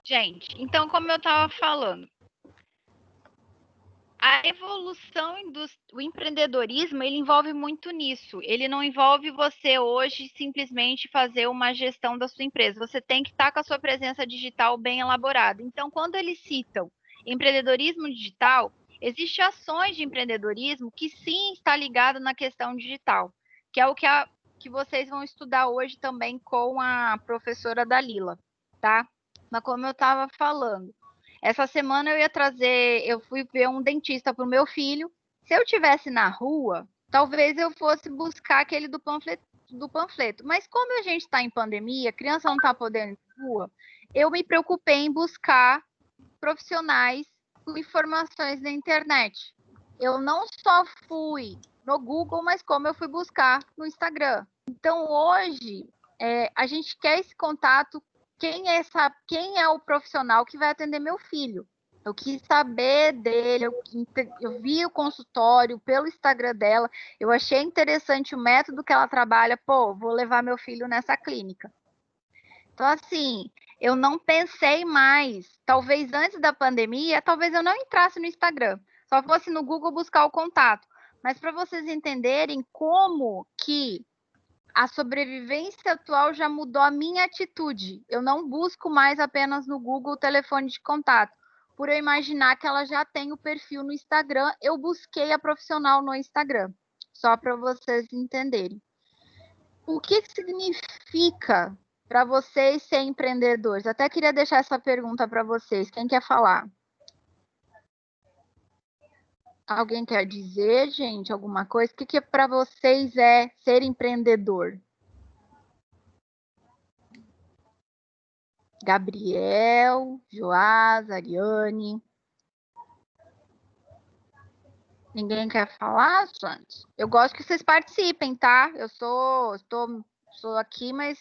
Gente, então, como eu estava falando, a evolução o empreendedorismo, ele envolve muito nisso. Ele não envolve você hoje simplesmente fazer uma gestão da sua empresa. Você tem que estar com a sua presença digital bem elaborada. Então, quando eles citam empreendedorismo digital, existem ações de empreendedorismo que sim está ligado na questão digital, que é o que vocês vão estudar hoje também com a professora Dalila, tá? Mas como eu estava falando, essa semana eu fui ver um dentista para o meu filho. Se eu tivesse na rua, talvez eu fosse buscar aquele do panfleto. Mas como a gente está em pandemia, a criança não está podendo ir na rua, eu me preocupei em buscar profissionais com informações na internet. Eu não só fui no Google, mas como eu fui buscar no Instagram. Então, hoje, a gente quer esse contato. Quem é o profissional que vai atender meu filho? Eu quis saber dele, eu vi o consultório pelo Instagram dela, eu achei interessante o método que ela trabalha. Pô, vou levar meu filho nessa clínica. Então, assim, eu não pensei mais. Talvez antes da pandemia, talvez eu não entrasse no Instagram. Só fosse no Google buscar o contato. Mas para vocês entenderem como que a sobrevivência atual já mudou a minha atitude. Eu não busco mais apenas no Google o telefone de contato. Por eu imaginar que ela já tem o perfil no Instagram, eu busquei a profissional no Instagram. Só para vocês entenderem. O que significa para vocês ser empreendedores? Até queria deixar essa pergunta para vocês. Quem quer falar? Alguém quer dizer, gente, alguma coisa? O que para vocês é ser empreendedor? Gabriel, Joás, Ariane. Ninguém quer falar, gente? Eu gosto que vocês participem, tá? Eu sou aqui, mas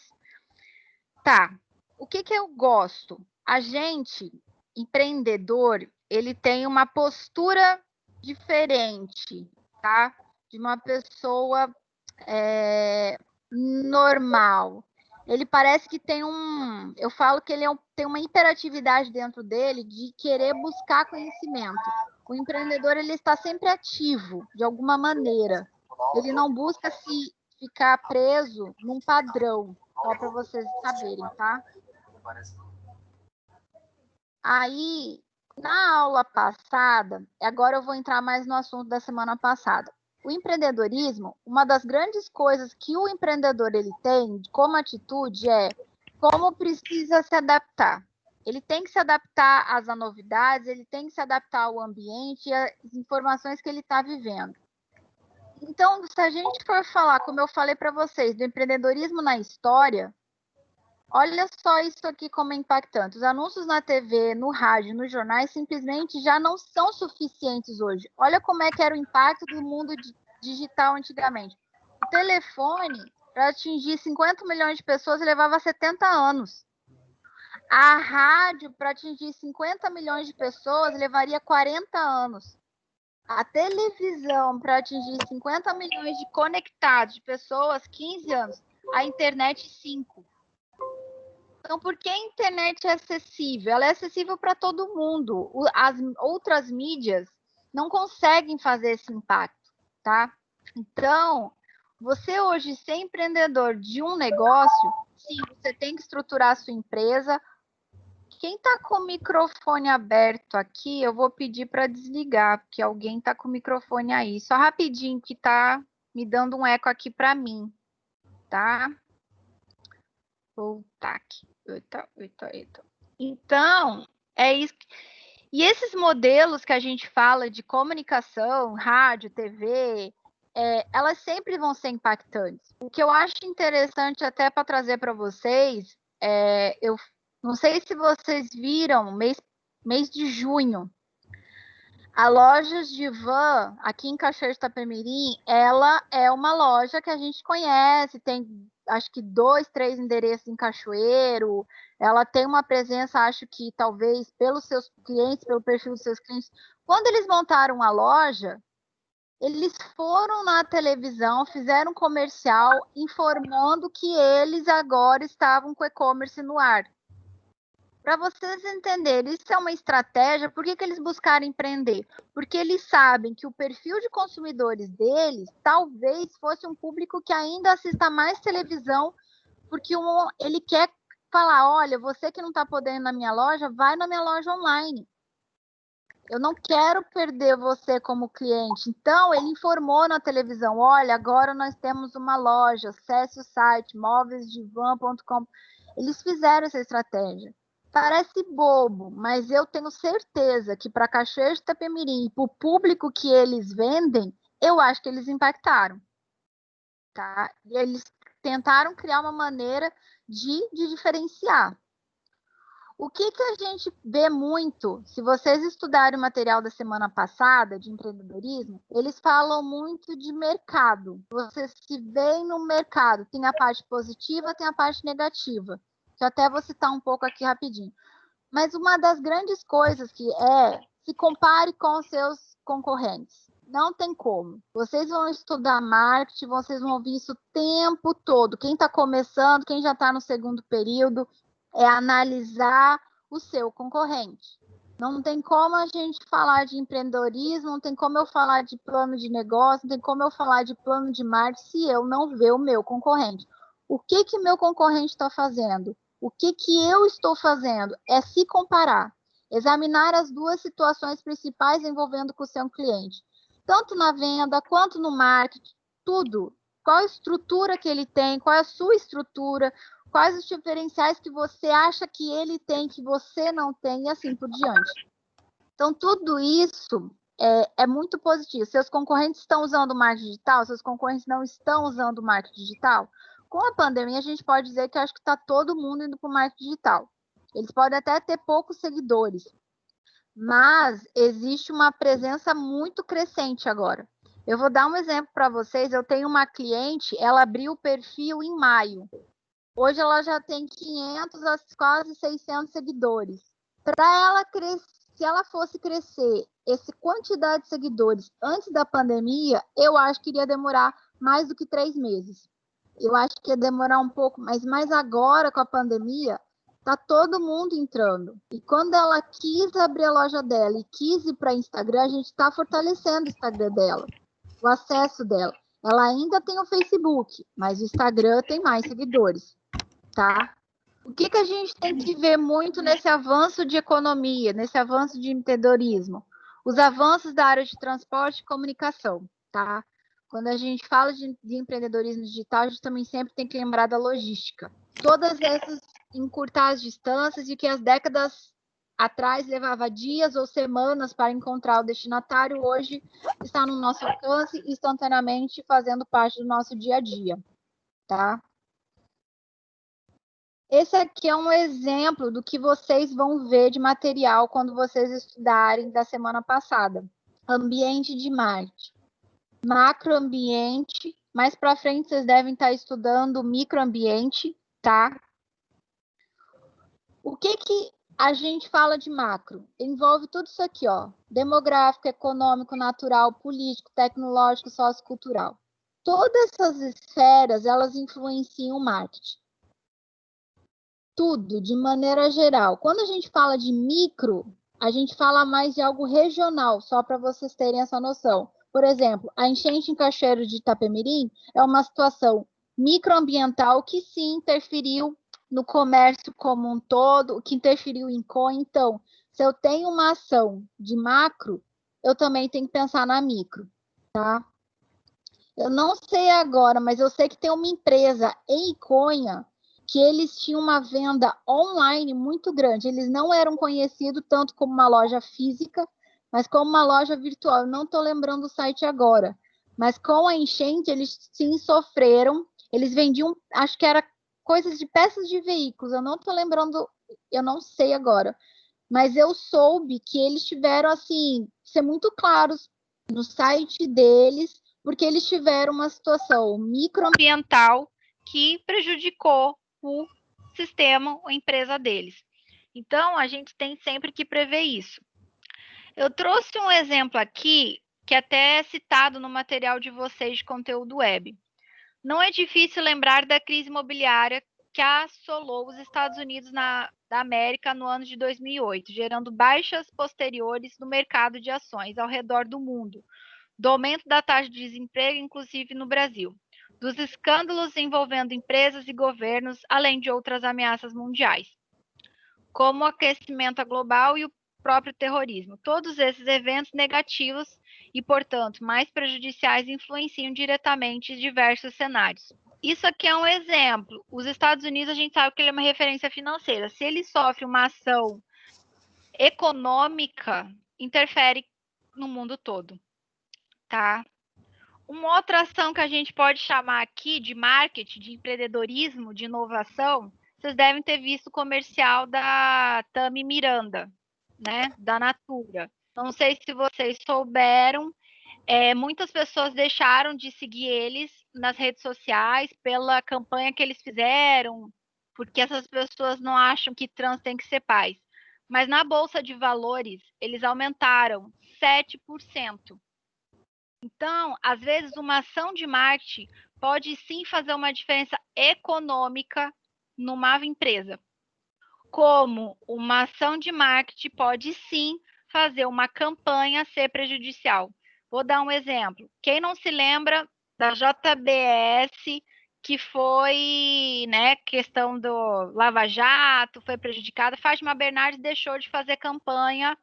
tá. O que eu gosto? A gente, empreendedor, ele tem uma postura diferente, tá? De uma pessoa normal. Ele parece que tem eu falo que ele tem uma hiperatividade dentro dele de querer buscar conhecimento. O empreendedor, ele está sempre ativo, de alguma maneira. Ele não busca se ficar preso num padrão, só para vocês saberem, tá? Aí, na aula passada, agora eu vou entrar mais no assunto da semana passada. O empreendedorismo, uma das grandes coisas que o empreendedor ele tem como atitude é como precisa se adaptar. Ele tem que se adaptar às novidades, ele tem que se adaptar ao ambiente e às informações que ele está vivendo. Então, se a gente for falar, como eu falei para vocês, do empreendedorismo na história, olha só isso aqui como é impactante. Os anúncios na TV, no rádio, nos jornais simplesmente já não são suficientes hoje. Olha como é que era o impacto do mundo digital antigamente. O telefone, para atingir 50 milhões de pessoas, levava 70 anos. A rádio, para atingir 50 milhões de pessoas, levaria 40 anos. A televisão, para atingir 50 milhões de conectados, de pessoas, 15 anos. A internet, 5. Então, por que a internet é acessível? Ela é acessível para todo mundo. As outras mídias não conseguem fazer esse impacto, tá? Então, você hoje ser empreendedor de um negócio, sim, você tem que estruturar a sua empresa. Quem está com o microfone aberto aqui, eu vou pedir para desligar, porque alguém está com o microfone aí. Só rapidinho, que está me dando um eco aqui para mim, tá? Voltar aqui. Eita. Então, é isso. E esses modelos que a gente fala de comunicação, rádio, TV, elas sempre vão ser impactantes. O que eu acho interessante até para trazer para vocês, eu não sei se vocês viram, mês de junho, a Lojas de Van, aqui em Cachoeiro de Itapemirim, ela é uma loja que a gente conhece, tem acho que 2, 3 endereços em Cachoeiro, ela tem uma presença, acho que talvez pelos seus clientes, pelo perfil dos seus clientes. Quando eles montaram a loja, Eles foram na televisão, fizeram um comercial informando que eles agora estavam com o e-commerce no ar. Para vocês entenderem, isso é uma estratégia. Por que eles buscaram empreender? Porque eles sabem que o perfil de consumidores deles talvez fosse um público que ainda assista mais televisão, porque ele quer falar, olha, você que não está podendo ir na minha loja, vai na minha loja online. Eu não quero perder você como cliente. Então, ele informou na televisão, olha, agora nós temos uma loja, acesse o site móveisdivan.com. Eles fizeram essa estratégia. Parece bobo, mas eu tenho certeza que para Cachoeiro de Itapemirim e para o público que eles vendem, eu acho que eles impactaram. Tá? E eles tentaram criar uma maneira de diferenciar. O que a gente vê muito, se vocês estudarem o material da semana passada de empreendedorismo, eles falam muito de mercado. Você se vê no mercado, tem a parte positiva, tem a parte negativa, que até vou citar um pouco aqui rapidinho. Mas uma das grandes coisas que se compare com os seus concorrentes. Não tem como. Vocês vão estudar marketing, vocês vão ouvir isso o tempo todo. Quem está começando, quem já está no segundo período, é analisar o seu concorrente. Não tem como a gente falar de empreendedorismo, não tem como eu falar de plano de negócio, não tem como eu falar de plano de marketing se eu não ver o meu concorrente. O que meu concorrente está fazendo? O que eu estou fazendo? É se comparar, examinar as duas situações principais envolvendo com o seu cliente, tanto na venda quanto no marketing, tudo. Qual a estrutura que ele tem, qual é a sua estrutura, quais os diferenciais que você acha que ele tem, que você não tem, e assim por diante. Então, tudo isso é muito positivo. Seus concorrentes estão usando marketing digital, seus concorrentes não estão usando marketing digital. Com a pandemia, a gente pode dizer que acho que está todo mundo indo para o marketing digital. Eles podem até ter poucos seguidores, mas existe uma presença muito crescente agora. Eu vou dar um exemplo para vocês. Eu tenho uma cliente, ela abriu o perfil em maio. Hoje ela já tem 500 a quase 600 seguidores. Para ela crescer, se ela fosse crescer essa quantidade de seguidores antes da pandemia, eu acho que iria demorar mais do que 3 meses. Eu acho que ia demorar um pouco, mas agora com a pandemia, tá todo mundo entrando. E quando ela quis abrir a loja dela e quis ir para Instagram, a gente está fortalecendo o Instagram dela, o acesso dela. Ela ainda tem o Facebook, mas o Instagram tem mais seguidores, tá? O que a gente tem que ver muito nesse avanço de economia, nesse avanço de empreendedorismo? Os avanços da área de transporte e comunicação, tá? Quando a gente fala de empreendedorismo digital, a gente também sempre tem que lembrar da logística. Todas essas encurtar as distâncias e que as décadas atrás levava dias ou semanas para encontrar o destinatário, hoje está no nosso alcance, instantaneamente fazendo parte do nosso dia a dia, tá? Esse aqui é um exemplo do que vocês vão ver de material quando vocês estudarem da semana passada. Ambiente de marketing. Macroambiente. Mais para frente vocês devem estar estudando microambiente, tá? O que a gente fala de macro? Envolve tudo isso aqui, ó. Demográfico, econômico, natural, político, tecnológico, sociocultural. Todas essas esferas, elas influenciam o marketing. Tudo, de maneira geral. Quando a gente fala de micro, a gente fala mais de algo regional, só para vocês terem essa noção. Por exemplo, a enchente em Cachoeiro de Itapemirim é uma situação microambiental que sim interferiu no comércio como um todo, que interferiu em coin. Então, se eu tenho uma ação de macro, eu também tenho que pensar na micro, tá? Eu não sei agora, mas eu sei que tem uma empresa em Iconha que eles tinham uma venda online muito grande. Eles não eram conhecidos tanto como uma loja física, mas como uma loja virtual. Eu não estou lembrando o site agora. Mas com a enchente, eles sim sofreram. Eles vendiam, acho que era coisas de peças de veículos. Eu não estou lembrando, eu não sei agora. Mas eu soube que eles tiveram, assim, ser muito claros no site deles, porque eles tiveram uma situação microambiental que prejudicou o sistema, a empresa deles. Então, a gente tem sempre que prever isso. Eu trouxe um exemplo aqui que até é citado no material de vocês de conteúdo web. Não é difícil lembrar da crise imobiliária que assolou os Estados Unidos da América no ano de 2008, gerando baixas posteriores no mercado de ações ao redor do mundo, do aumento da taxa de desemprego, inclusive no Brasil, dos escândalos envolvendo empresas e governos, além de outras ameaças mundiais, como o aquecimento global e o próprio terrorismo. Todos esses eventos negativos e, portanto, mais prejudiciais influenciam diretamente diversos cenários. Isso aqui é um exemplo. Os Estados Unidos, a gente sabe que ele é uma referência financeira. Se ele sofre uma ação econômica, interfere no mundo todo, tá? Uma outra ação que a gente pode chamar aqui de marketing, de empreendedorismo, de inovação, vocês devem ter visto o comercial da Tami Miranda, né? Da Natura. Não sei se vocês souberam, muitas pessoas deixaram de seguir eles nas redes sociais pela campanha que eles fizeram, porque essas pessoas não acham que trans tem que ser pais. Mas na Bolsa de Valores, eles aumentaram 7%. Então, às vezes, uma ação de marketing pode sim fazer uma diferença econômica numa empresa. Como uma ação de marketing pode sim fazer uma campanha ser prejudicial. Vou dar um exemplo. Quem não se lembra da JBS, que foi, né, questão do Lava Jato, foi prejudicada, Fátima Bernardes deixou de fazer campanha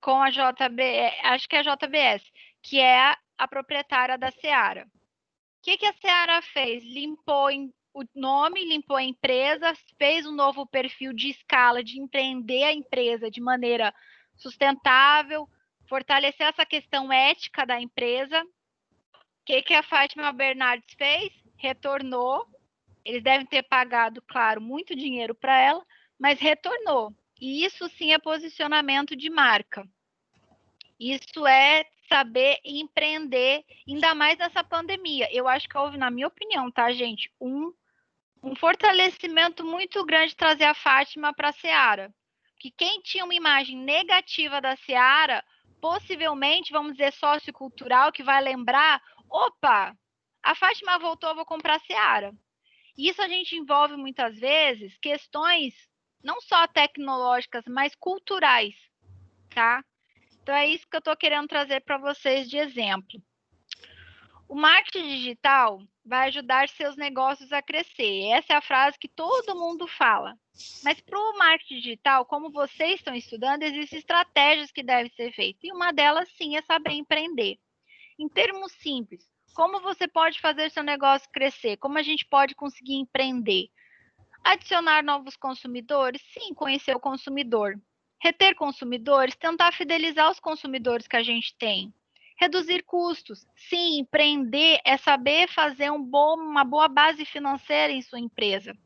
com a JBS, acho que é a JBS, que é a proprietária da Seara. O que a Seara fez? Limpou o nome, limpou a empresa, fez um novo perfil de escala, de empreender a empresa de maneira sustentável, fortalecer essa questão ética da empresa. O que a Fátima Bernardes fez? Retornou. Eles devem ter pagado, claro, muito dinheiro para ela, mas retornou. E isso sim é posicionamento de marca. Isso é saber empreender, ainda mais nessa pandemia. Eu acho que houve, na minha opinião, tá, gente, um fortalecimento muito grande de trazer a Fátima para a Seara. Que quem tinha uma imagem negativa da Seara, possivelmente, vamos dizer, sociocultural, que vai lembrar, opa, a Fátima voltou, vou comprar a Seara. Isso a gente envolve muitas vezes questões não só tecnológicas, mas culturais, tá? Então é isso que eu estou querendo trazer para vocês de exemplo. O marketing digital vai ajudar seus negócios a crescer. Essa é a frase que todo mundo fala. Mas para o marketing digital, como vocês estão estudando, existem estratégias que devem ser feitas. E uma delas, sim, é saber empreender. Em termos simples, como você pode fazer seu negócio crescer? Como a gente pode conseguir empreender? Adicionar novos consumidores? Sim, conhecer o consumidor. Reter consumidores? Tentar fidelizar os consumidores que a gente tem. Reduzir custos. Sim, empreender é saber fazer uma boa base financeira em sua empresa.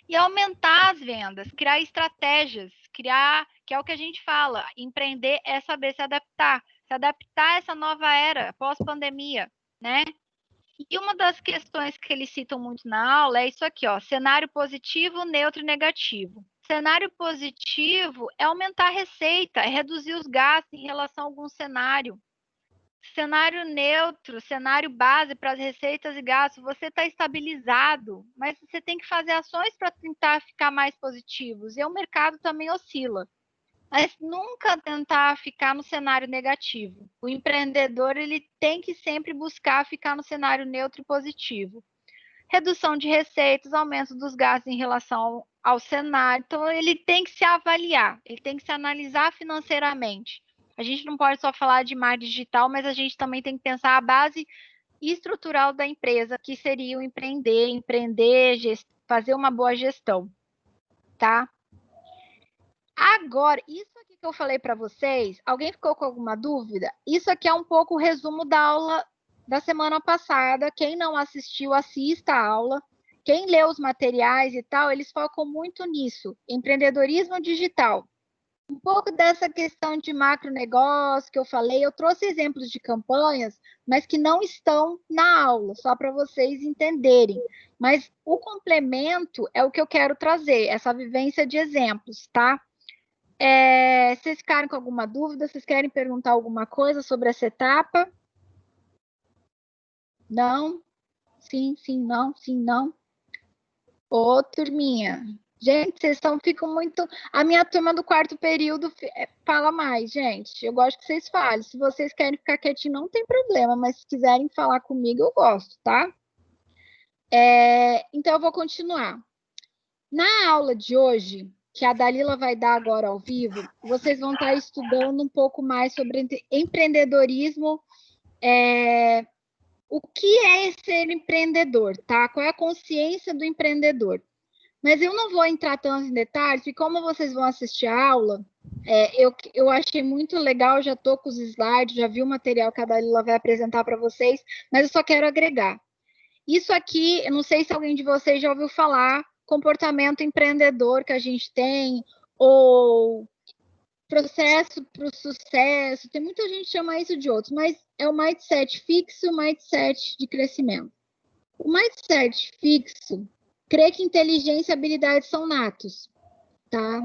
E aumentar as vendas, criar estratégias, que é o que a gente fala, empreender é saber se adaptar a essa nova era, pós-pandemia, né? E uma das questões que eles citam muito na aula é isso aqui, ó, cenário positivo, neutro e negativo. Cenário positivo é aumentar a receita, é reduzir os gastos em relação a algum cenário. Cenário neutro, cenário base para as receitas e gastos, você está estabilizado, mas você tem que fazer ações para tentar ficar mais positivos. E o mercado também oscila. Mas nunca tentar ficar no cenário negativo. O empreendedor ele tem que sempre buscar ficar no cenário neutro e positivo. Redução de receitas, aumento dos gastos em relação ao cenário. Então, ele tem que se avaliar, ele tem que se analisar financeiramente. A gente não pode só falar de marketing digital, mas a gente também tem que pensar a base estrutural da empresa, que seria o empreender, fazer uma boa gestão, tá? Agora, isso aqui que eu falei para vocês, alguém ficou com alguma dúvida? Isso aqui é um pouco o resumo da aula da semana passada. Quem não assistiu, assista a aula. Quem lê os materiais e tal, eles focam muito nisso, empreendedorismo digital. Um pouco dessa questão de macronegócio que eu falei, eu trouxe exemplos de campanhas, mas que não estão na aula, só para vocês entenderem. Mas o complemento é o que eu quero trazer, essa vivência de exemplos, tá? Vocês ficaram com alguma dúvida? Vocês querem perguntar alguma coisa sobre essa etapa? Não? Sim, sim, não, sim, não. Ô, turminha. Gente, ficam muito. A minha turma do quarto período fala mais, gente. Eu gosto que vocês falem. Se vocês querem ficar quietinho, não tem problema, mas se quiserem falar comigo, eu gosto, tá? Então, eu vou continuar. Na aula de hoje, que a Dalila vai dar agora ao vivo, vocês vão estar estudando um pouco mais sobre empreendedorismo, o que é ser empreendedor, tá? Qual é a consciência do empreendedor? Mas eu não vou entrar tanto em detalhes, porque como vocês vão assistir a aula, eu achei muito legal, já estou com os slides, já vi o material que a Dalila vai apresentar para vocês, mas eu só quero agregar. Isso aqui, eu não sei se alguém de vocês já ouviu falar, comportamento empreendedor que a gente tem, ou processo para o sucesso, tem muita gente que chama isso de outros, mas é o mindset fixo e o mindset de crescimento. O mindset fixo crê que inteligência e habilidades são natos, tá?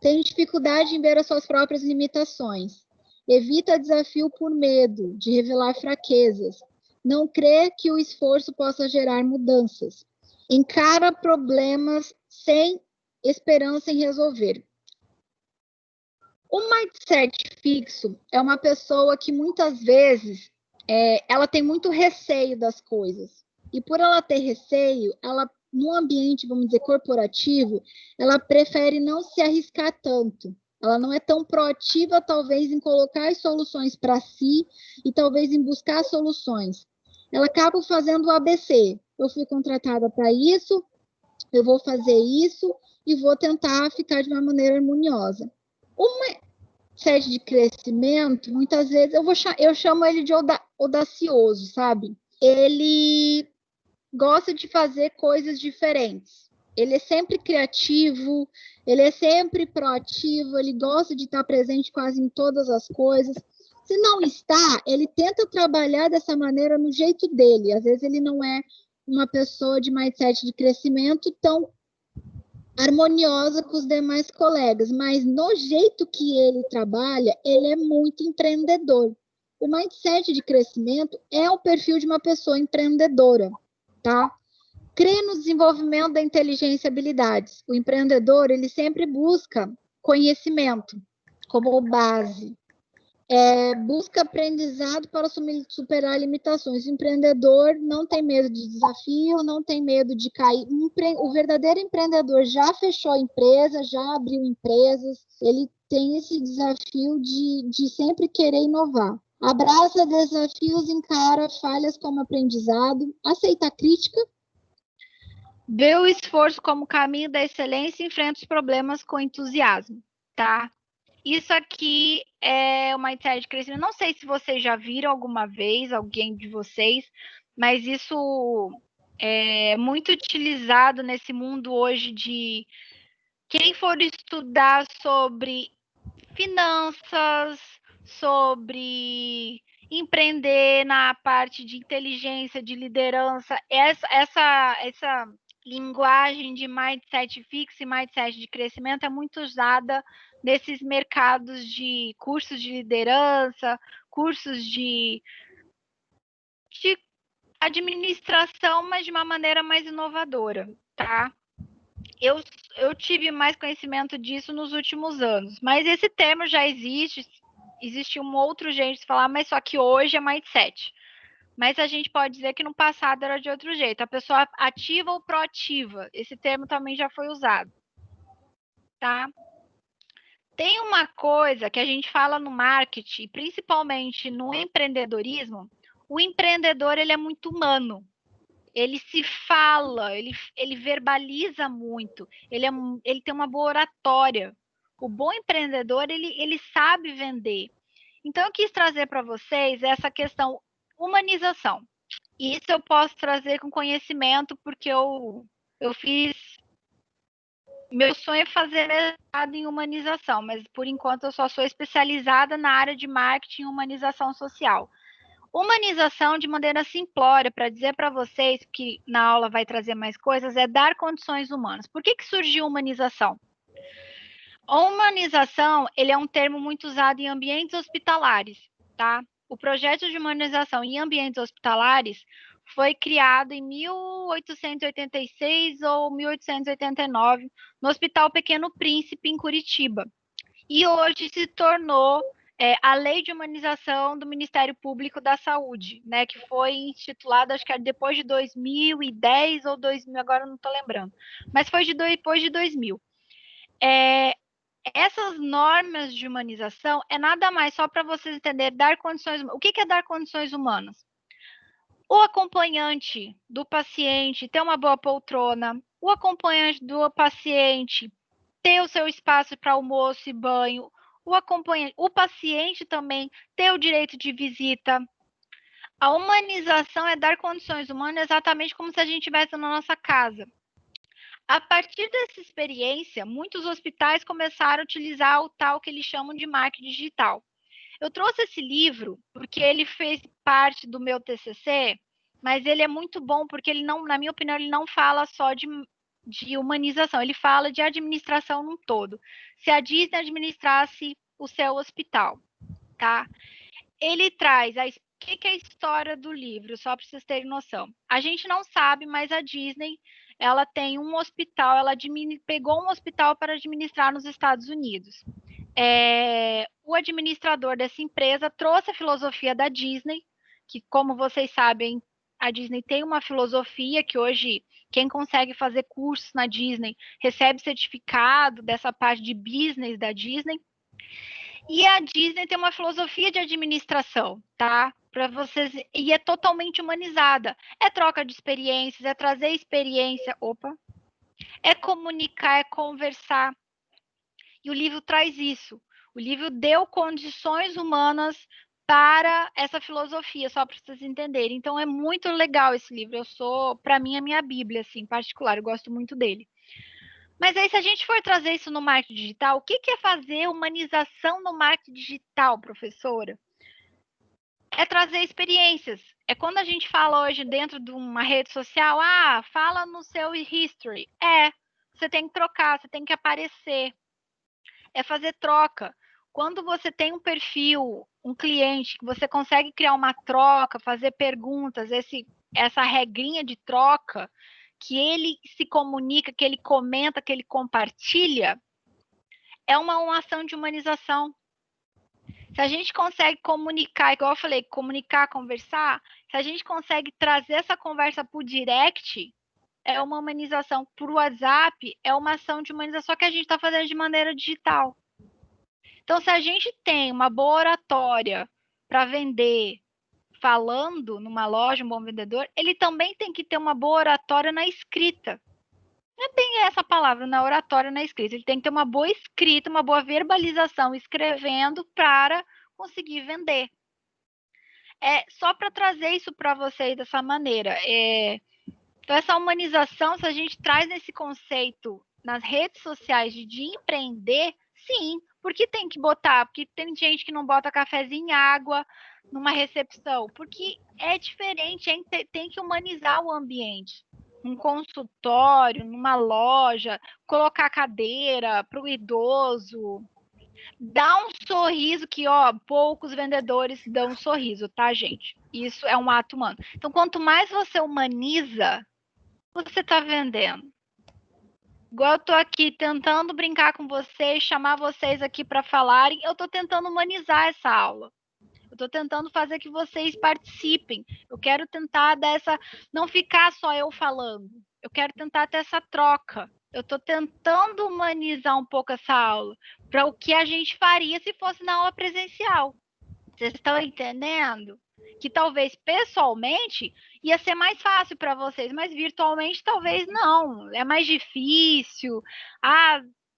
Tem dificuldade em ver as suas próprias limitações. Evita desafio por medo de revelar fraquezas. Não crê que o esforço possa gerar mudanças. Encara problemas sem esperança em resolver. O mindset fixo é uma pessoa que muitas vezes ela tem muito receio das coisas. E por ela ter receio, ela no ambiente, vamos dizer, corporativo, ela prefere não se arriscar tanto. Ela não é tão proativa, talvez, em colocar as soluções para si e talvez em buscar soluções. Ela acaba fazendo o ABC. Eu fui contratada para isso, eu vou fazer isso e vou tentar ficar de uma maneira harmoniosa. Uma sede de crescimento, muitas vezes eu chamo ele de audacioso, sabe? Ele gosta de fazer coisas diferentes. Ele é sempre criativo, ele é sempre proativo, ele gosta de estar presente quase em todas as coisas. Se não está, ele tenta trabalhar dessa maneira no jeito dele. Às vezes ele não é uma pessoa de mindset de crescimento tão harmoniosa com os demais colegas, mas no jeito que ele trabalha, ele é muito empreendedor. O mindset de crescimento é o perfil de uma pessoa empreendedora, tá? Crê no desenvolvimento da inteligência e habilidades. O empreendedor, ele sempre busca conhecimento como base. Busca aprendizado para superar limitações. O empreendedor não tem medo de desafio, não tem medo de cair. O verdadeiro empreendedor já fechou empresa, já abriu empresas, ele tem esse desafio de sempre querer inovar. Abraça desafios, encara falhas como aprendizado, aceita crítica. Vê o esforço como caminho da excelência e enfrenta os problemas com entusiasmo, tá? Isso aqui é uma ideia de crescimento. Não sei se vocês já viram alguma vez, alguém de vocês, mas isso é muito utilizado nesse mundo hoje de quem for estudar sobre finanças, sobre empreender na parte de inteligência, de liderança, essa linguagem de mindset fixo e mindset de crescimento é muito usada nesses mercados de cursos de liderança, cursos de administração, mas de uma maneira mais inovadora, tá? Eu tive mais conhecimento disso nos últimos anos, mas esse termo já existe um outro jeito de falar, mas só que hoje é mindset. Mas a gente pode dizer que no passado era de outro jeito. A pessoa ativa ou proativa. Esse termo também já foi usado. Tá? Tem uma coisa que a gente fala no marketing, principalmente no empreendedorismo. O empreendedor, ele é muito humano. Ele se fala, ele verbaliza muito. Ele tem uma boa oratória. O bom empreendedor, ele sabe vender. Então, eu quis trazer para vocês essa questão humanização. Isso eu posso trazer com conhecimento, porque eu fiz. Meu sonho é fazer mestrado em humanização, mas por enquanto eu só sou especializada na área de marketing e humanização social. Humanização, de maneira simplória, para dizer para vocês que na aula vai trazer mais coisas, é dar condições humanas. Por que surgiu humanização? A humanização, ele é um termo muito usado em ambientes hospitalares, tá? O projeto de humanização em ambientes hospitalares foi criado em 1886 ou 1889 no Hospital Pequeno Príncipe, em Curitiba. E hoje se tornou a Lei de Humanização do Ministério Público da Saúde, né, que foi intitulada, acho que depois de 2010 ou 2000, agora não estou lembrando, mas foi depois de 2000. Essas normas de humanização é nada mais, só para vocês entenderem, dar condições. O que é dar condições humanas? O acompanhante do paciente ter uma boa poltrona, o acompanhante do paciente ter o seu espaço para almoço e banho, o paciente também ter o direito de visita. A humanização é dar condições humanas exatamente como se a gente estivesse na nossa casa. A partir dessa experiência, muitos hospitais começaram a utilizar o tal que eles chamam de marketing digital. Eu trouxe esse livro porque ele fez parte do meu TCC, mas ele é muito bom porque ele não, na minha opinião, ele não fala só de humanização, ele fala de administração num todo. Se a Disney administrasse o seu hospital, tá? Ele traz o que é a história do livro, só para vocês terem noção. A gente não sabe, mas a Disney, ela tem um hospital, ela pegou um hospital para administrar nos Estados Unidos. O administrador dessa empresa trouxe a filosofia da Disney, que, como vocês sabem, a Disney tem uma filosofia que hoje quem consegue fazer cursos na Disney recebe certificado dessa parte de business da Disney. E a Disney tem uma filosofia de administração, tá? Para vocês, e é totalmente humanizada. É troca de experiências, é trazer experiência, é comunicar, é conversar. E o livro traz isso. O livro deu condições humanas para essa filosofia, só para vocês entenderem. Então é muito legal esse livro. Para mim, é minha Bíblia, assim, em particular. Eu gosto muito dele. Mas aí, se a gente for trazer isso no marketing digital, o que é fazer humanização no marketing digital, professora? É trazer experiências. É quando a gente fala hoje dentro de uma rede social, fala no seu history. Você tem que trocar, você tem que aparecer. É fazer troca. Quando você tem um perfil, um cliente, que você consegue criar uma troca, fazer perguntas, essa regrinha de troca, que ele se comunica, que ele comenta, que ele compartilha, é uma ação de humanização. Se a gente consegue comunicar, igual eu falei, comunicar, conversar, se a gente consegue trazer essa conversa por direct, é uma humanização. Por WhatsApp, é uma ação de humanização que a gente está fazendo de maneira digital. Então, se a gente tem uma boa oratória para vender, falando numa loja, um bom vendedor, ele também tem que ter uma boa oratória na escrita. Não é bem essa palavra, na oratória, na escrita. Ele tem que ter uma boa escrita, uma boa verbalização, escrevendo para conseguir vender. Só para trazer isso para vocês dessa maneira. Então, essa humanização, se a gente traz esse conceito nas redes sociais de empreender, sim, porque tem que botar, porque tem gente que não bota cafezinho em água numa recepção, porque é diferente, tem que humanizar o ambiente. Um consultório, numa loja, colocar cadeira para o idoso, dá um sorriso que, poucos vendedores dão um sorriso, tá, gente? Isso é um ato humano. Então, quanto mais você humaniza, você está vendendo. Igual eu estou aqui tentando brincar com vocês, chamar vocês aqui para falarem, eu estou tentando humanizar essa aula. Eu estou tentando fazer que vocês participem. Eu quero tentar não ficar só eu falando. Eu quero tentar ter essa troca. Eu estou tentando humanizar um pouco essa aula para o que a gente faria se fosse na aula presencial. Vocês estão entendendo? Que talvez pessoalmente ia ser mais fácil para vocês, mas virtualmente talvez não. É mais difícil.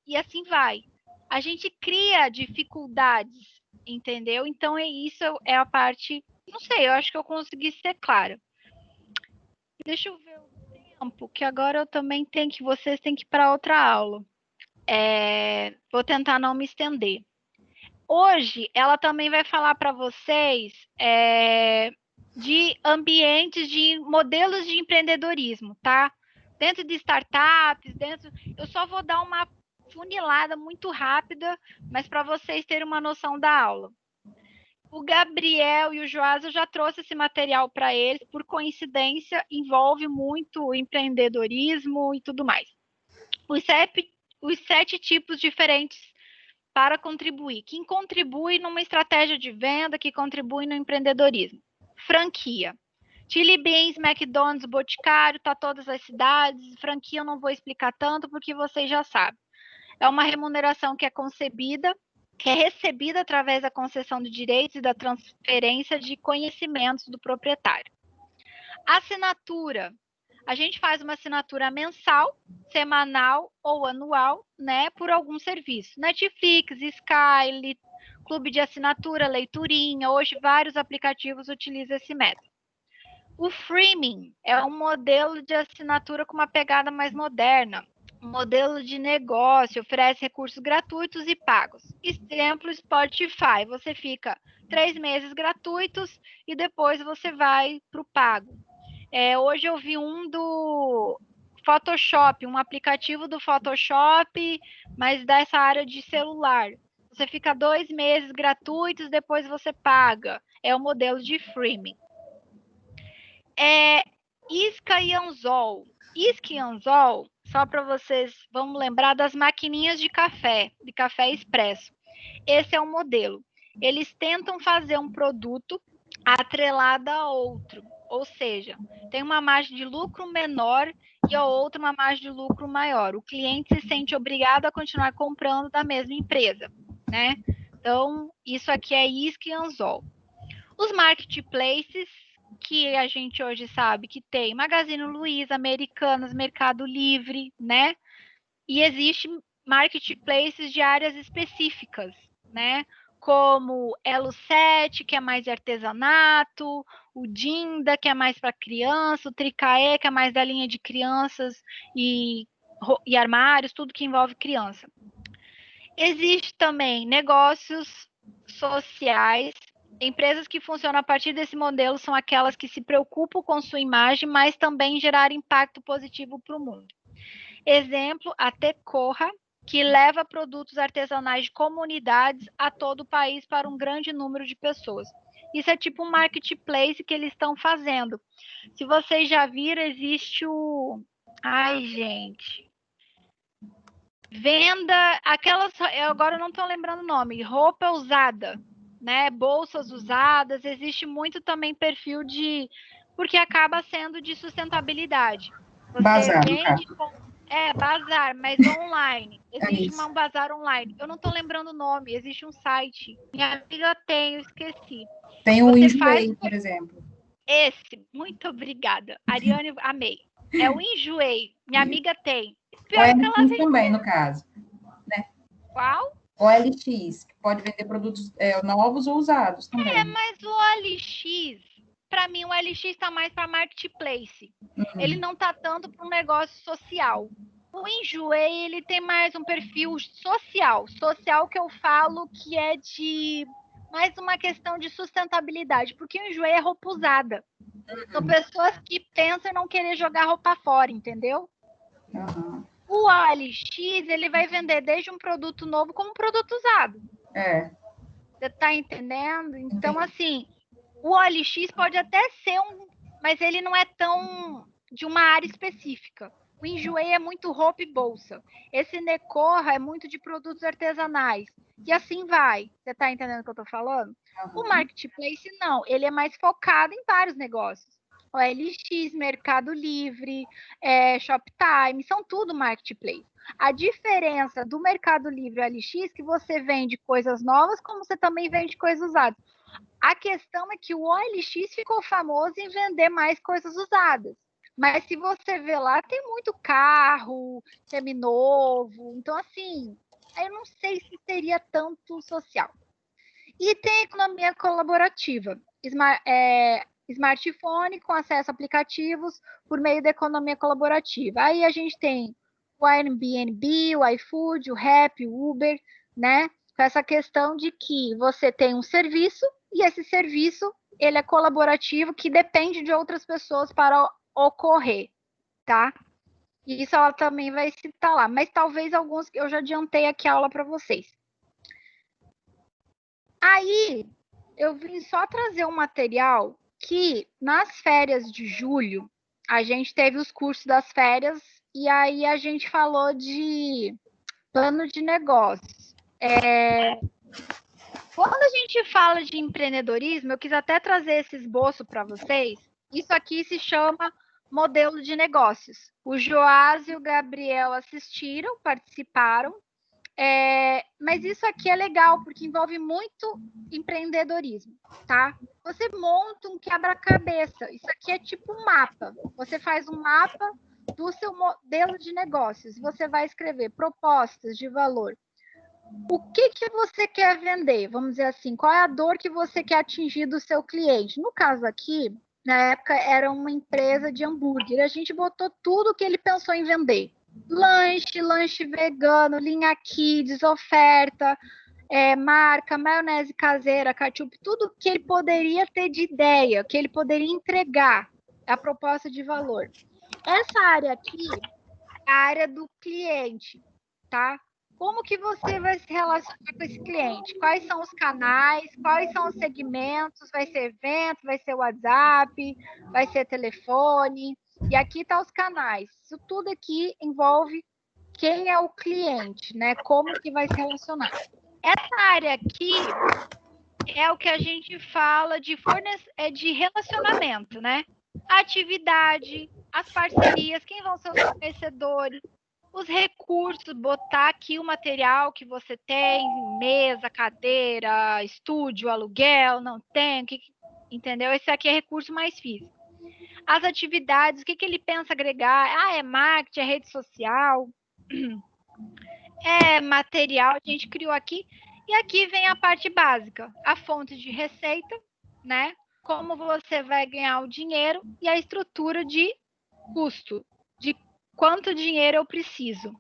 E assim vai. A gente cria dificuldades, entendeu? Então isso é a parte. Não sei, eu acho que eu consegui ser clara. Deixa eu ver o tempo, que agora eu também vocês têm que ir para outra aula. Vou tentar não me estender. Hoje, ela também vai falar para vocês de ambientes, de modelos de empreendedorismo, tá? Dentro de startups, eu só vou dar uma funilada, muito rápida, mas para vocês terem uma noção da aula. O Gabriel e o Joás, eu já trouxe esse material para eles, por coincidência, envolve muito empreendedorismo e tudo mais. Os 7 tipos diferentes para contribuir. Quem contribui numa estratégia de venda, que contribui no empreendedorismo. Franquia. Chili Beans, McDonald's, Boticário, tá todas as cidades. Franquia eu não vou explicar tanto, porque vocês já sabem. É uma remuneração que é recebida através da concessão de direitos e da transferência de conhecimentos do proprietário. Assinatura. A gente faz uma assinatura mensal, semanal ou anual, né, por algum serviço. Netflix, Sky, clube de assinatura, leiturinha. Hoje vários aplicativos utilizam esse método. O freemium é um modelo de assinatura com uma pegada mais moderna. Um modelo de negócio, oferece recursos gratuitos e pagos. Exemplo, Spotify. Você fica 3 meses gratuitos e depois você vai para o pago. Hoje eu vi um do Photoshop, um aplicativo do Photoshop, mas dessa área de celular. Você fica 2 meses gratuitos, depois você paga. É o modelo de freemium. Isca e anzol. Isca e anzol, só para vocês, vamos lembrar das maquininhas de café expresso. Esse é o modelo. Eles tentam fazer um produto atrelado a outro. Ou seja, tem uma margem de lucro menor e a outra uma margem de lucro maior. O cliente se sente obrigado a continuar comprando da mesma empresa, né? Então, isso aqui é isca e anzol. Os marketplaces, que a gente hoje sabe que tem Magazine Luiza, Americanas, Mercado Livre, né? E existe marketplaces de áreas específicas, né? Como Elo7, que é mais de artesanato, o Dinda, que é mais para criança, o Tricae, que é mais da linha de crianças e armários, tudo que envolve criança. Existe também negócios sociais. Empresas que funcionam a partir desse modelo são aquelas que se preocupam com sua imagem, mas também gerar impacto positivo para o mundo. Exemplo, a Tecorra, que leva produtos artesanais de comunidades a todo o país para um grande número de pessoas. Isso é tipo um marketplace que eles estão fazendo. Se vocês já viram, existe o... Ai, gente... Venda, aquelas... Eu agora não estou lembrando o nome. Roupa usada, né? Bolsas usadas. Existe muito também perfil de... Porque acaba sendo de sustentabilidade. Você Bazar, vende... bazar, mas online. Existe um bazar online. Eu não estou lembrando o nome. Existe um site. Minha amiga tem, eu esqueci. Tem o Enjoei, por exemplo. Esse, muito obrigada. Ariane, amei. É o Enjoei. Minha amiga tem. OLX também, no caso. Né? Qual? OLX, que pode vender produtos novos ou usados também. Mas o OLX, para mim, o OLX está mais para marketplace. Ele não está tanto para um negócio social. O Enjoei, ele tem mais um perfil social. Social que eu falo que é de mais uma questão de sustentabilidade, porque o Enjoei é roupa usada. São pessoas que pensam em não querer jogar roupa fora, entendeu? O OLX, ele vai vender desde um produto novo como um produto usado. Você tá entendendo? Então, assim, o OLX pode até ser mas ele não é tão de uma área específica. O Enjoei é muito roupa e bolsa. Esse Necorra é muito de produtos artesanais. E assim vai. Você tá entendendo o que eu tô falando? O Marketplace, não. Ele é mais focado em vários negócios. OLX, Mercado Livre, Shoptime, são tudo Marketplace. A diferença do Mercado Livre e OLX é que você vende coisas novas, como você também vende coisas usadas. A questão é que o OLX ficou famoso em vender mais coisas usadas. Mas se você vê lá, tem muito carro, seminovo. Então, assim, eu não sei se seria tanto social. E tem a economia colaborativa. Smartphone com acesso a aplicativos por meio da economia colaborativa. Aí a gente tem o Airbnb, o iFood, o Rappi, o Uber, né? Com essa questão de que você tem um serviço e esse serviço ele é colaborativo, que depende de outras pessoas para ocorrer, tá? Isso ela também vai citar lá, mas talvez alguns que eu já adiantei aqui a aula para vocês. Aí, eu vim só trazer um material que nas férias de julho, a gente teve os cursos das férias e aí a gente falou de plano de negócios. Quando a gente fala de empreendedorismo, eu quis até trazer esse esboço para vocês. Isso aqui se chama modelo de negócios. O Joás e o Gabriel assistiram, participaram. Mas isso aqui é legal, porque envolve muito empreendedorismo, tá? Você monta um quebra-cabeça. Isso aqui é tipo um mapa. Você faz um mapa do seu modelo de negócios. Você vai escrever propostas de valor. O que você quer vender? Vamos dizer assim, qual é a dor que você quer atingir do seu cliente? No caso aqui, na época, era uma empresa de hambúrguer. A gente botou tudo que ele pensou em vender. Lanche vegano, linha kids, oferta, marca, maionese caseira, ketchup, tudo que ele poderia ter de ideia, que ele poderia entregar, a proposta de valor. Essa área aqui é a área do cliente, tá? Como que você vai se relacionar com esse cliente? Quais são os canais? Quais são os segmentos? Vai ser evento? Vai ser WhatsApp? Vai ser telefone? E aqui tá os canais. Isso tudo aqui envolve quem é o cliente, né? Como que vai se relacionar. Essa área aqui é o que a gente fala de relacionamento, né? A atividade, as parcerias, quem vão ser os fornecedores, os recursos, botar aqui o material que você tem, mesa, cadeira, estúdio, aluguel, não tem, entendeu? Esse aqui é recurso mais físico. As atividades, o que ele pensa agregar? É marketing, é rede social, é material, a gente criou aqui. E aqui vem a parte básica, a fonte de receita, né? Como você vai ganhar o dinheiro e a estrutura de custo, de quanto dinheiro eu preciso,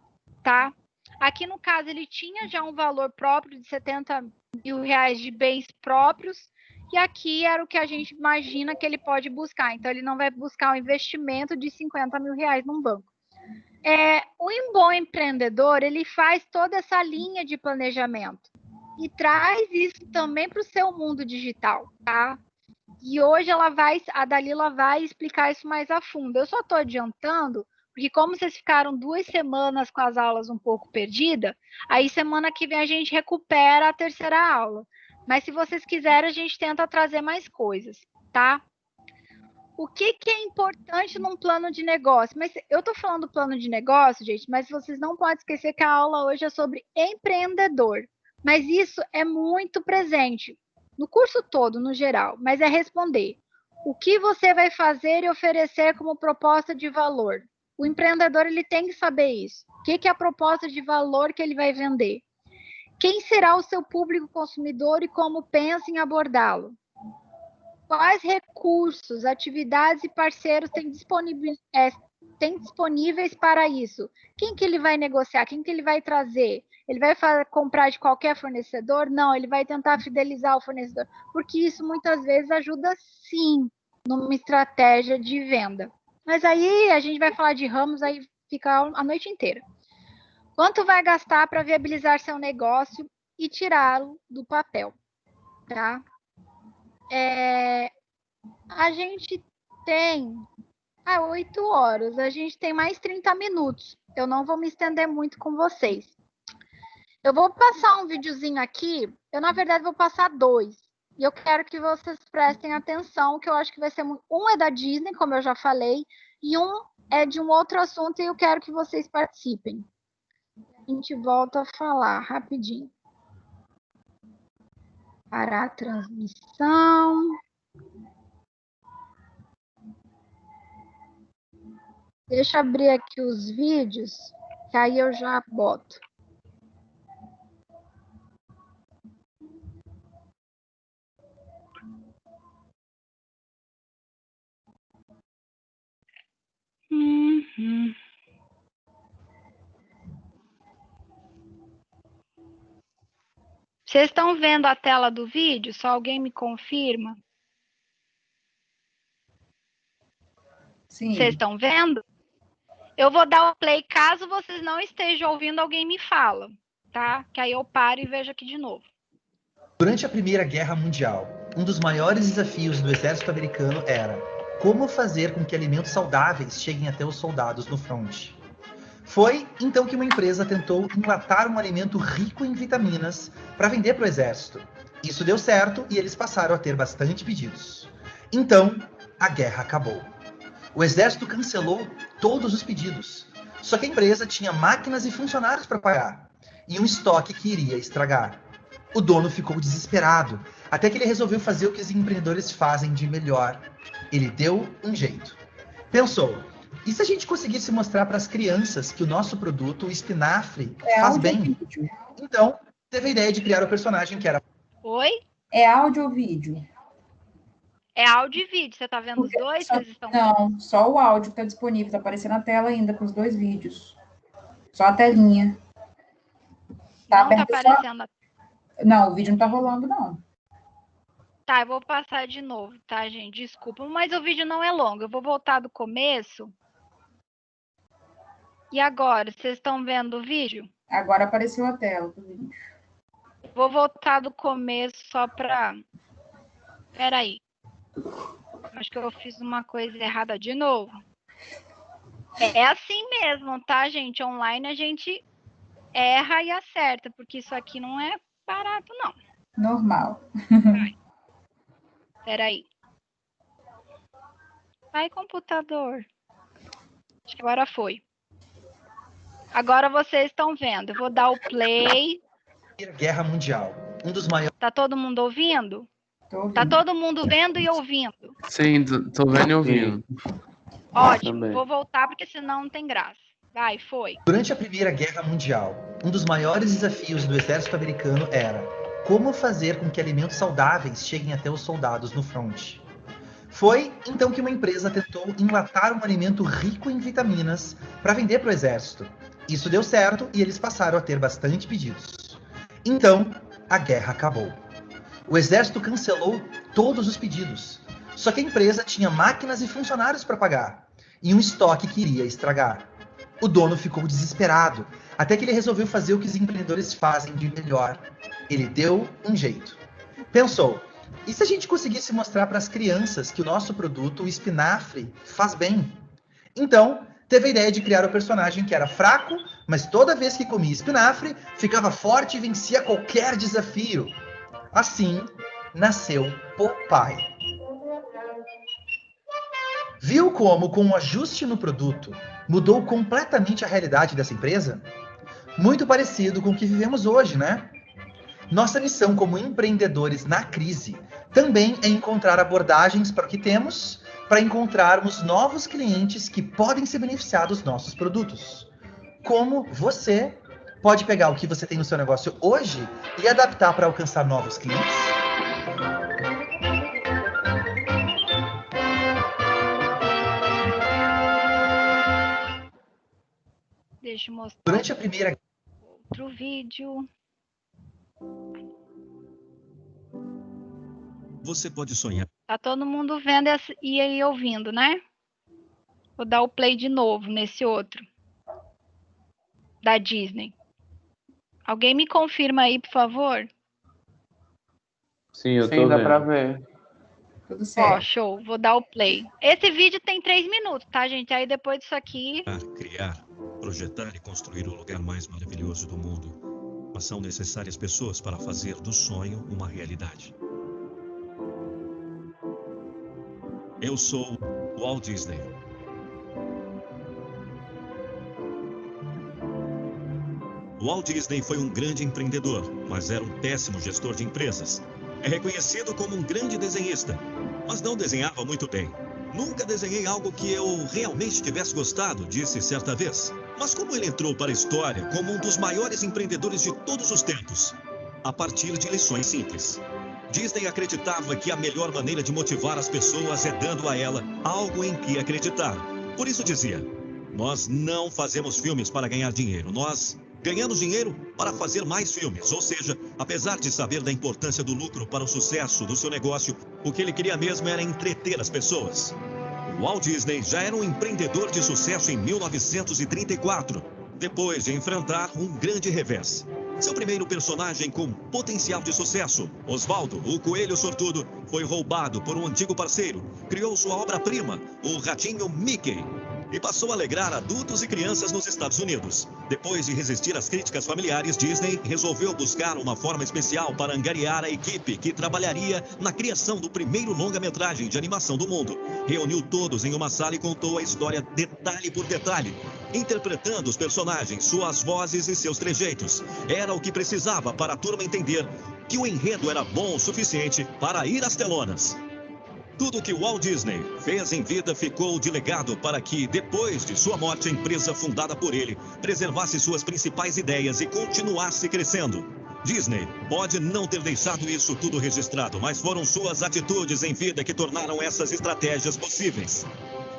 tá? Aqui no caso ele tinha já um valor próprio de 70 mil reais de bens próprios e aqui era o que a gente imagina que ele pode buscar. Então ele não vai buscar um investimento de 50 mil reais num banco. O bom empreendedor ele faz toda essa linha de planejamento e traz isso também para o seu mundo digital, tá? E hoje a Dalila vai explicar isso mais a fundo. Eu só estou adiantando, porque como vocês ficaram 2 semanas com as aulas um pouco perdidas, aí semana que vem a gente recupera a terceira aula. Mas se vocês quiserem, a gente tenta trazer mais coisas, tá? O que é importante num plano de negócio? Mas eu estou falando plano de negócio, gente, mas vocês não podem esquecer que a aula hoje é sobre empreendedor. Mas isso é muito presente no curso todo, no geral, mas é responder. O que você vai fazer e oferecer como proposta de valor? O empreendedor ele tem que saber isso. O que é a proposta de valor que ele vai vender? Quem será o seu público consumidor e como pensa em abordá-lo? Quais recursos, atividades e parceiros tem disponíveis para isso? Quem que ele vai negociar? Quem que ele vai trazer? Ele vai comprar de qualquer fornecedor? Não, ele vai tentar fidelizar o fornecedor, porque isso muitas vezes ajuda sim numa estratégia de venda. Mas aí a gente vai falar de ramos, aí fica a noite inteira. Quanto vai gastar para viabilizar seu negócio e tirá-lo do papel, tá? A gente tem 8 horas, a gente tem mais 30 minutos. Eu não vou me estender muito com vocês. Eu vou passar um videozinho aqui, eu na verdade vou passar 2. E eu quero que vocês prestem atenção, que eu acho que vai ser um é da Disney, como eu já falei, e um é de um outro assunto e eu quero que vocês participem. A gente volta a falar rapidinho. Parar a transmissão. Deixa eu abrir aqui os vídeos, que aí eu já boto. Vocês estão vendo a tela do vídeo? Só alguém me confirma? Sim. Vocês estão vendo? Eu vou dar o play, caso vocês não estejam ouvindo, alguém me fala, tá? Que aí eu paro e vejo aqui de novo. Durante a Primeira Guerra Mundial, um dos maiores desafios do exército americano era como fazer com que alimentos saudáveis cheguem até os soldados no fronte. Foi então que uma empresa tentou enlatar um alimento rico em vitaminas para vender para o exército. Isso deu certo e eles passaram a ter bastante pedidos. Então, a guerra acabou. O exército cancelou todos os pedidos. Só que a empresa tinha máquinas e funcionários para pagar e um estoque que iria estragar. O dono ficou desesperado, até que ele resolveu fazer o que os empreendedores fazem de melhor. Ele deu um jeito. Pensou: e se a gente conseguisse mostrar para as crianças que o nosso produto, o espinafre, faz bem? Então, teve a ideia de criar o personagem que era... Oi? É áudio ou vídeo? É áudio e vídeo. Você tá vendo os dois? Vocês estão... Não, só o áudio que tá disponível. Tá aparecendo na tela ainda com os 2 vídeos. Só a telinha. Tá não tá aberto aparecendo... só... Não, o vídeo não tá rolando, não. Tá, eu vou passar de novo, tá, gente? Desculpa, mas o vídeo não é longo. Eu vou voltar do começo. E agora, vocês estão vendo o vídeo? Agora apareceu a tela do vídeo. Vou voltar do começo só para... Peraí. Acho que eu fiz uma coisa errada de novo. É assim mesmo, tá, gente? Online a gente erra e acerta, porque isso aqui não é barato, não. Normal. Peraí. Ai, computador. Acho que agora foi. Agora vocês estão vendo. Eu vou dar o play. Guerra Mundial, um dos maiores... Tá todo mundo ouvindo? Tô ouvindo. Tá todo mundo vendo e ouvindo? Sim, tô vendo e ouvindo. Ótimo, Também. vou voltar porque senão não tem graça. Vai, foi. Durante a Primeira Guerra Mundial, um dos maiores desafios do exército americano era como fazer com que alimentos saudáveis cheguem até os soldados no fronte. Foi então que uma empresa tentou enlatar um alimento rico em vitaminas para vender para o exército. Isso deu certo e eles passaram a ter bastante pedidos. Então, a guerra acabou. O exército cancelou todos os pedidos. Só que a empresa tinha máquinas e funcionários para pagar e um estoque que iria estragar. O dono ficou desesperado, até que ele resolveu fazer o que os empreendedores fazem de melhor. Ele deu um jeito. Pensou: e se a gente conseguisse mostrar para as crianças que o nosso produto, o espinafre, faz bem? Então, teve a ideia de criar o personagem que era fraco, mas toda vez que comia espinafre, ficava forte e vencia qualquer desafio. Assim, nasceu Popeye. Viu como, com um ajuste no produto, mudou completamente a realidade dessa empresa? Muito parecido com o que vivemos hoje, né? Nossa missão como empreendedores na crise também é encontrar abordagens para o que temos, para encontrarmos novos clientes que podem se beneficiar dos nossos produtos. Como você pode pegar o que você tem no seu negócio hoje e adaptar para alcançar novos clientes? Deixa eu mostrar. Durante a primeira... Outro vídeo. Você pode sonhar. Tá todo mundo vendo e aí ouvindo, né? Vou dar o play de novo nesse outro. Da Disney. Alguém me confirma aí, por favor? Sim, eu tô Sim, dá vendo. pra ver. Tudo Ó, certo. show. Vou dar o play. Esse vídeo tem 3 minutos, tá, gente? Aí depois disso aqui... Criar, projetar e construir o lugar mais maravilhoso do mundo. Mas são necessárias pessoas para fazer do sonho uma realidade. Eu sou Walt Disney. Walt Disney foi um grande empreendedor, mas era um péssimo gestor de empresas. É reconhecido como um grande desenhista, mas não desenhava muito bem. Nunca desenhei algo que eu realmente tivesse gostado, disse certa vez. Mas como ele entrou para a história como um dos maiores empreendedores de todos os tempos? A partir de lições simples. Disney acreditava que a melhor maneira de motivar as pessoas é dando a ela algo em que acreditar. Por isso dizia: nós não fazemos filmes para ganhar dinheiro, nós ganhamos dinheiro para fazer mais filmes. Ou seja, apesar de saber da importância do lucro para o sucesso do seu negócio, o que ele queria mesmo era entreter as pessoas. Walt Disney já era um empreendedor de sucesso em 1934, depois de enfrentar um grande revés. Seu primeiro personagem com potencial de sucesso, Osvaldo, o Coelho Sortudo, foi roubado por um antigo parceiro. Criou sua obra-prima, o ratinho Mickey, e passou a alegrar adultos e crianças nos Estados Unidos. Depois de resistir às críticas familiares, Disney resolveu buscar uma forma especial para angariar a equipe que trabalharia na criação do primeiro longa-metragem de animação do mundo. Reuniu todos em uma sala e contou a história detalhe por detalhe, interpretando os personagens, suas vozes e seus trejeitos. Era o que precisava para a turma entender que o enredo era bom o suficiente para ir às telonas. Tudo que Walt Disney fez em vida ficou de legado para que, depois de sua morte, a empresa fundada por ele preservasse suas principais ideias e continuasse crescendo. Disney pode não ter deixado isso tudo registrado, mas foram suas atitudes em vida que tornaram essas estratégias possíveis.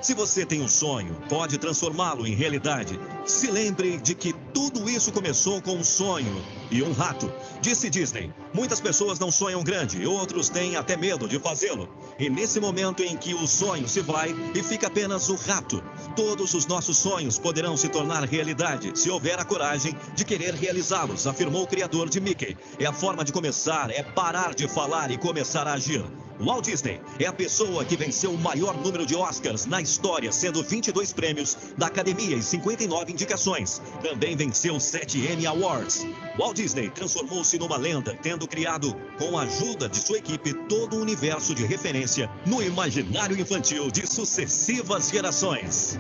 Se você tem um sonho, pode transformá-lo em realidade. Se lembre de que tudo isso começou com um sonho e um rato. Disse Disney, muitas pessoas não sonham grande, outros têm até medo de fazê-lo. E nesse momento em que o sonho se vai e fica apenas o rato, todos os nossos sonhos poderão se tornar realidade se houver a coragem de querer realizá-los, afirmou o criador de Mickey. É a forma de começar, é parar de falar e começar a agir. Walt Disney é a pessoa que venceu o maior número de Oscars na história, sendo 22 prêmios da Academia e 59 indicações. Também venceu 7 Emmy Awards. Walt Disney transformou-se numa lenda, tendo criado, com a ajuda de sua equipe, todo um universo de referência no imaginário infantil de sucessivas gerações.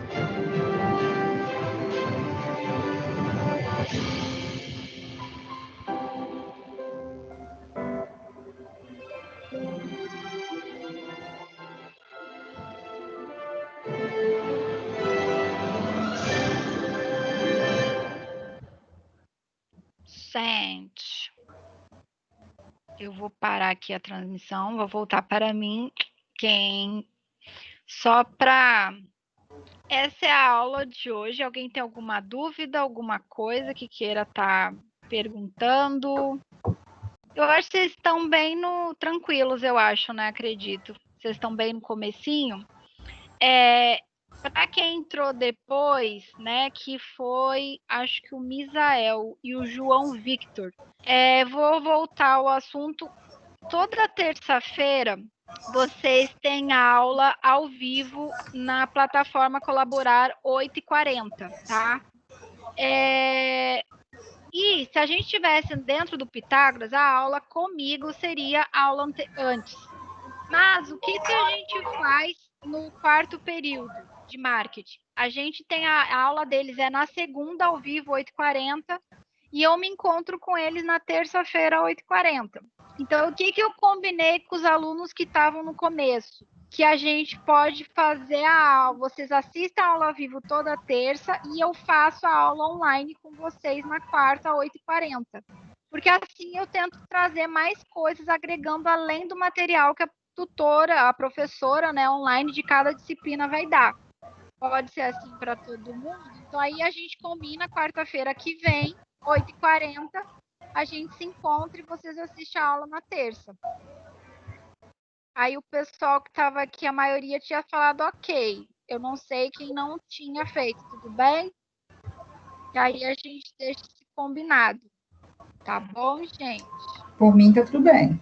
Gente, eu vou parar aqui a transmissão, vou voltar para mim. Só para... Essa é a aula de hoje. Alguém tem alguma dúvida, alguma coisa que queira estar perguntando? Eu acho que vocês estão bem tranquilos, eu acho, né? Acredito. Vocês estão bem no comecinho. Para quem entrou depois, né, que foi, acho que o Misael e o João Victor. Vou voltar ao assunto. Toda terça-feira, vocês têm aula ao vivo na plataforma Colaborar 8h40, tá? E se a gente estivesse dentro do Pitágoras, a aula comigo seria a aula antes. Mas o que a gente faz no quarto período de marketing? A gente tem a aula deles na segunda ao vivo, 8h40, e eu me encontro com eles na terça-feira, 8h40. Então, o que eu combinei com os alunos que estavam no começo? Que a gente pode fazer a aula, vocês assistem a aula ao vivo toda terça e eu faço a aula online com vocês na quarta, 8h40. Porque assim eu tento trazer mais coisas, agregando além do material que a tutora, a professora, né, online de cada disciplina vai dar. Pode ser assim para todo mundo. Então, aí a gente combina quarta-feira que vem, 8h40, a gente se encontra e vocês assistem a aula na terça. Aí o pessoal que estava aqui, a maioria tinha falado ok. Eu não sei quem não tinha feito, tudo bem? E aí a gente deixa esse combinado. Tá bom, gente? Por mim, tá tudo bem.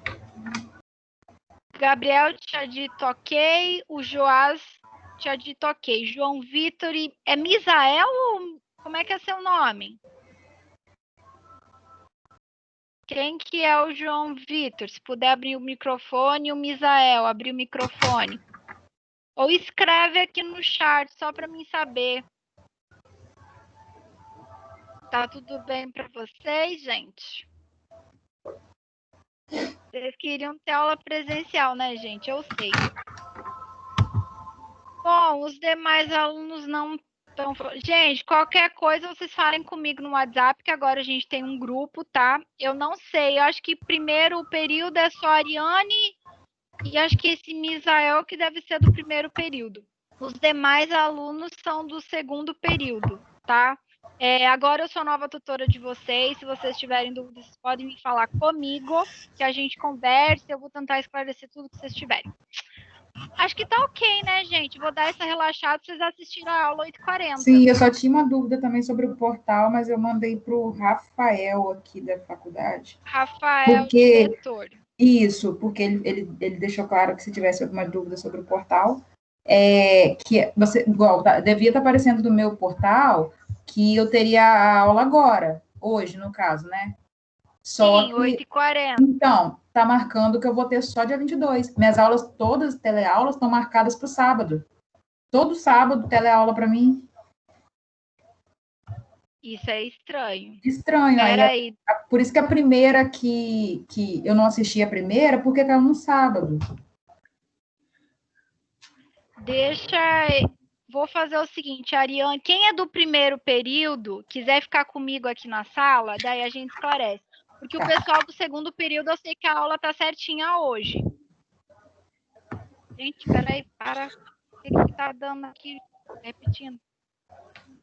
Gabriel tinha dito ok, o Joás tinha dito ok. João Vitor é Misael ou como é que é seu nome? Quem que é o João Vitor? Se puder abrir o microfone, o Misael, abrir o microfone. Ou escreve aqui no chat, só para mim saber. Tá tudo bem para vocês, gente? Vocês queriam ter aula presencial, né, gente? Eu sei. Bom, os demais alunos não estão... Gente, qualquer coisa vocês falem comigo no WhatsApp, que agora a gente tem um grupo, tá? Eu não sei, eu acho que primeiro período é só a Ariane e acho que esse Misael que deve ser do primeiro período. Os demais alunos são do segundo período, tá? Agora eu sou nova tutora de vocês. Se vocês tiverem dúvidas, vocês podem me falar comigo, que a gente converse. Eu vou tentar esclarecer tudo que vocês tiverem. Acho que tá ok, né, gente? Vou dar essa relaxada pra vocês assistirem a aula 8h40. Sim, eu só tinha uma dúvida também sobre o portal, mas eu mandei para o Rafael aqui da faculdade. Rafael, Porque diretor. Isso, porque ele deixou claro que se tivesse alguma dúvida sobre o portal, que você, igual, devia estar aparecendo no meu portal que eu teria a aula agora, hoje, no caso, né? Só Sim, que, 8h40. então, tá marcando que eu vou ter só dia 22. Minhas aulas, todas, teleaulas, estão marcadas para o sábado. Todo sábado, teleaula para mim. Isso é estranho. Estranho. Peraí, Por isso que a primeira que eu não assisti a primeira, porque caiu no sábado. vou fazer o seguinte, Ariane, quem é do primeiro período, quiser ficar comigo aqui na sala, daí a gente esclarece. Porque o pessoal do segundo período, eu sei que a aula tá certinha hoje. Gente, peraí, para. O que tá dando aqui? Repetindo.